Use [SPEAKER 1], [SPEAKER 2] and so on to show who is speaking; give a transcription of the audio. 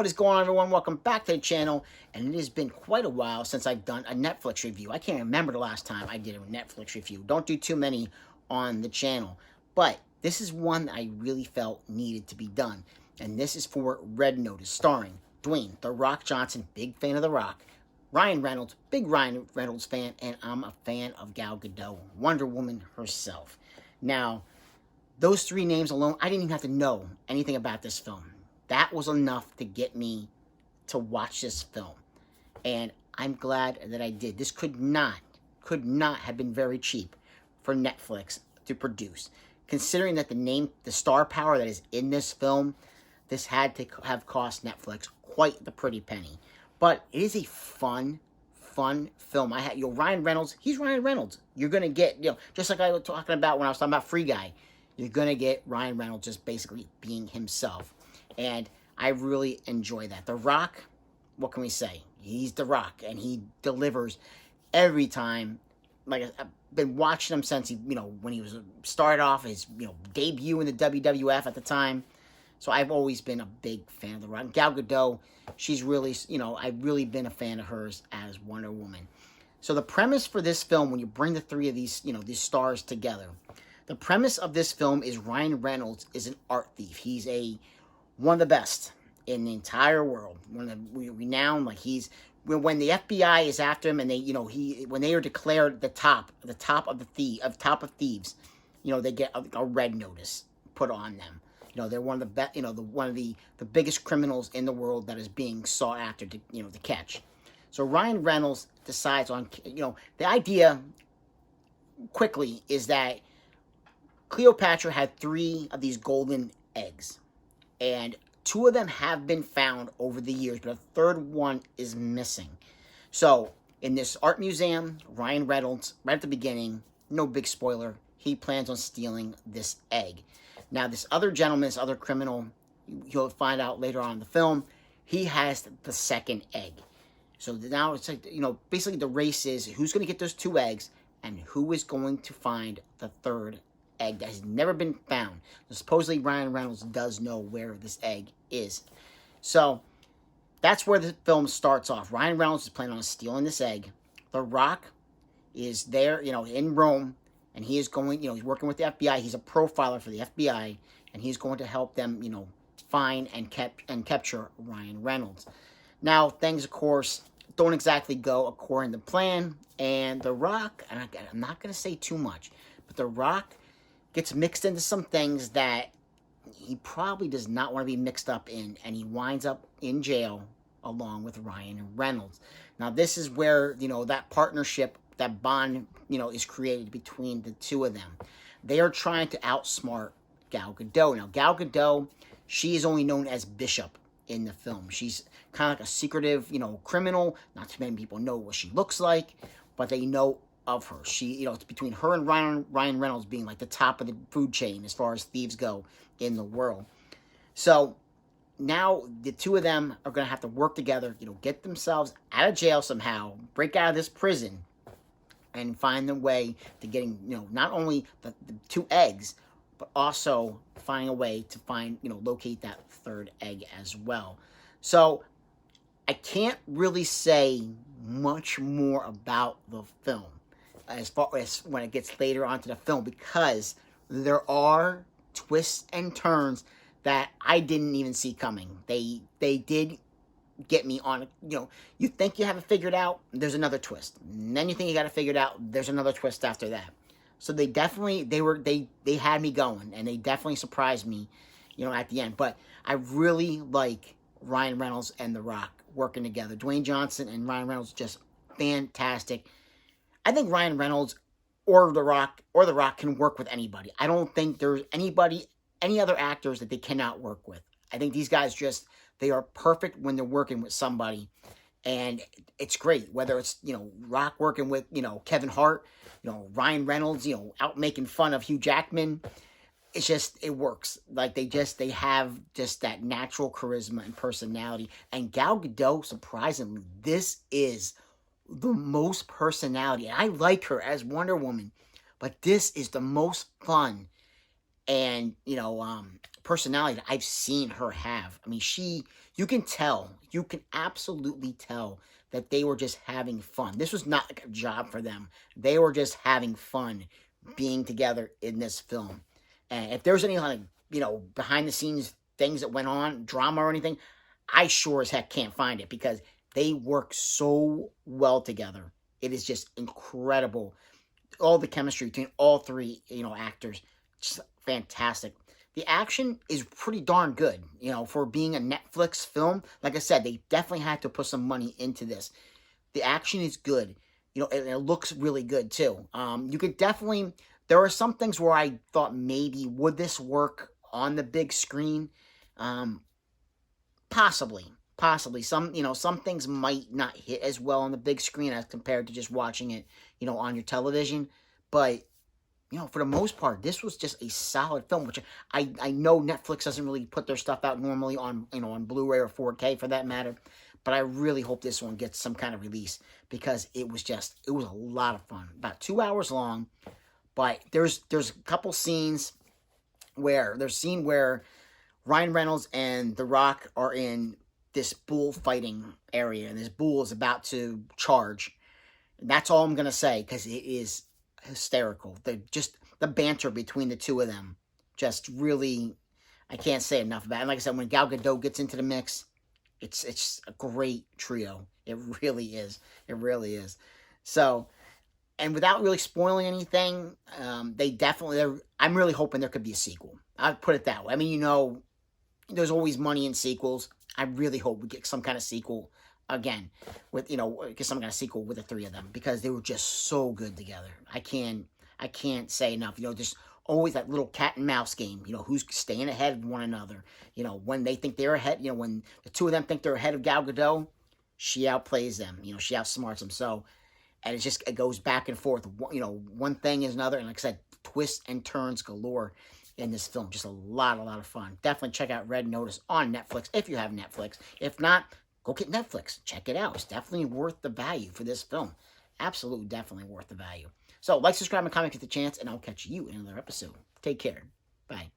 [SPEAKER 1] What is going on, everyone? Welcome back to the channel. And it has been quite a while since I've done a Netflix review. I can't remember the last time I did a Netflix review. Don't do too many on the channel. But this is one that I really felt needed to be done. And this is for Red Notice, starring Dwayne "The Rock" Johnson, big fan of The Rock, Ryan Reynolds, big Ryan Reynolds fan, and I'm a fan of Gal Gadot, Wonder Woman herself. Now, those three names alone, I didn't even have to know anything about this film. That was enough to get me to watch this film. And I'm glad that I did. This could not have been very cheap for Netflix to produce. Considering that the star power that is in this film, this had to have cost Netflix quite the pretty penny. But it is a fun film. Ryan Reynolds, he's Ryan Reynolds. You're going to get, just like I was talking about when I was talking about Free Guy, you're going to get Ryan Reynolds just basically being himself. And I really enjoy that. The Rock, what can we say? He's The Rock, and he delivers every time. Like, I've been watching him since when he was started off his debut in the WWF at the time. So I've always been a big fan of The Rock. Gal Gadot, she's really, I've really been a fan of hers as Wonder Woman. So the premise for this film, when you bring the three of these, these stars together, the premise of this film is Ryan Reynolds is an art thief. He's one of the best in the entire world. One of the renowned, when the FBI is after him, and when they are declared the top of thieves, they get a red notice put on them. They're one of the biggest criminals in the world that is being sought after to catch. So Ryan Reynolds decides on, the idea quickly is that Cleopatra had 3 of these golden eggs, and 2 of them have been found over the years, but a 3rd one is missing. So in this art museum, Ryan Reynolds, right at the beginning, no big spoiler, he plans on stealing this egg. Now, this other gentleman, this other criminal, you'll find out later on in the film, he has the 2nd egg. So now it's like, basically the race is who's going to get those 2 eggs and who is going to find the 3rd egg that has never been found. So supposedly Ryan Reynolds does know where this egg is. So that's where the film starts off. Ryan Reynolds is planning on stealing this egg. The Rock is there, in Rome, and he is going, he's working with the FBI. He's a profiler for the FBI, and he's going to help them, find and capture Ryan Reynolds. Now, things, of course, don't exactly go according to plan, and The Rock, and I'm not going to say too much, but The Rock gets mixed into some things that he probably does not want to be mixed up in, and he winds up in jail along with Ryan Reynolds. Now, this is where, that partnership, that bond, is created between the 2 of them. They are trying to outsmart Gal Gadot. Now, Gal Gadot, she is only known as Bishop in the film. She's kind of like a secretive, criminal. Not too many people know what she looks like, but they know of her. She, it's between her and Ryan Reynolds being like the top of the food chain as far as thieves go in the world. So now the 2 of them are going to have to work together, get themselves out of jail somehow, break out of this prison, and find a way to getting, not only the 2 eggs, but also finding a way to locate that 3rd egg as well. So I can't really say much more about the film as far as when it gets later onto the film, because there are twists and turns that I didn't even see coming. They did get me on, you think you have it figured out, there's another twist. And then you think you got it figured out, there's another twist after that. So they definitely, they had me going, and they definitely surprised me, at the end. But I really like Ryan Reynolds and The Rock working together. Dwayne Johnson and Ryan Reynolds, just fantastic. I think Ryan Reynolds or The Rock can work with anybody. I don't think there's any other actors that they cannot work with. I think these guys they are perfect when they're working with somebody. And it's great, whether it's, Rock working with, Kevin Hart, Ryan Reynolds, out making fun of Hugh Jackman. It's just, it works. Like, they have just that natural charisma and personality. And Gal Gadot, surprisingly, this is the most personality. And I like her as Wonder Woman, but this is the most fun and, personality that I've seen her have. I mean, you can absolutely tell that they were just having fun. This was not like a job for them. They were just having fun being together in this film. And if there's any kind of, behind the scenes things that went on, drama or anything, I sure as heck can't find it because they work so well together. It is just incredible. All the chemistry between all three, actors, just fantastic. The action is pretty darn good, for being a Netflix film. Like I said, they definitely had to put some money into this. The action is good, and it looks really good too. You could definitely, there are some things where I thought maybe, would this work on the big screen? Possibly. Some things might not hit as well on the big screen as compared to just watching it, on your television. But for the most part, this was just a solid film, which I know Netflix doesn't really put their stuff out normally on, on Blu-ray or 4K for that matter. But I really hope this one gets some kind of release because it was a lot of fun. About 2 hours long, but there's a couple scenes where Ryan Reynolds and The Rock are in this bullfighting area, and this bull is about to charge. And that's all I'm going to say because it is hysterical. The banter between the two of them just really, I can't say enough about it. And like I said, when Gal Gadot gets into the mix, it's a great trio. It really is. It really is. So, and without really spoiling anything, I'm really hoping there could be a sequel. I'd put it that way. I mean, there's always money in sequels. I really hope we get some kind of sequel again with, get some kind of sequel with the three of them because they were just so good together. I can't say enough. Just always that little cat and mouse game, who's staying ahead of one another. When they think they're ahead, when the two of them think they're ahead of Gal Gadot, she outplays them, she outsmarts them. So, and it goes back and forth. One thing is another. And like I said, twists and turns galore in this film. Just a lot of fun. Definitely check out Red Notice on Netflix if you have Netflix. If not, go get Netflix. Check it out. It's definitely worth the value for this film. Absolutely, definitely worth the value. So, like, subscribe, and comment, get the chance, and I'll catch you in another episode. Take care. Bye.